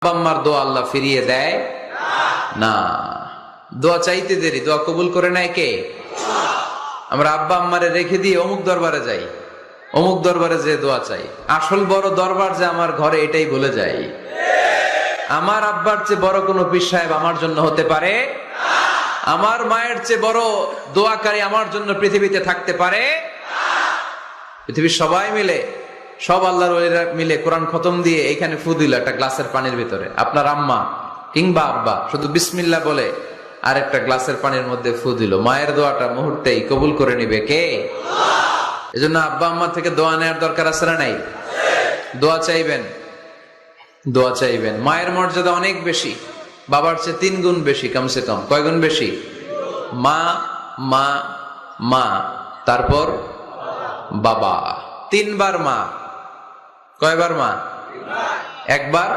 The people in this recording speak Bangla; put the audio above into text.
আব্বা আম্মার দোয়া আল্লাহ ফিরিয়ে দেয় না। দোয়া চাইতে দেরি, দোয়া কবুল করে নেয় কে? আমরা আব্বা আম্মারে রেখে দিয়ে অমুক দরবারে যাই, অমুক দরবারে যে দোয়া চাই। আসল বড় দরবার যে আমার ঘরে, এটাই ভুলে যাই। আমার আব্বার চেয়ে বড় কোন পীর সাহেব আমার জন্য হতে পারে? আমার মায়ের চেয়ে বড় দোয়াকারী আমার জন্য পৃথিবীতে থাকতে পারে? পৃথিবীর সবাই মিলে, সব আল্লাহর ওলিরা মিলে কোরআন খতম দিয়ে এখানে ফু দিল একটা গ্লাসের পানির ভিতরে। আপনার আম্মা কিংবা আব্বা শুধু বিসমিল্লাহ বলে আর একটা গ্লাসের পানির মধ্যে ফু দিল, মায়ের দোয়াটা মুহূর্তেই কবুল করে নিবে কে? এজন্য আব্বা আম্মা থেকে দোয়া নেওয়ার দরকার আছে না নাই? দোয়া চাইবেন, দোয়া চাইবেন। মায়ের মর্যাদা অনেক বেশি, বাবার চেয়ে 3 গুণ বেশি, কমসে কম। কয় গুণ বেশি? মা মা মা, তারপর বাবা। 3 বার মা। কয়বার মা? 1 বার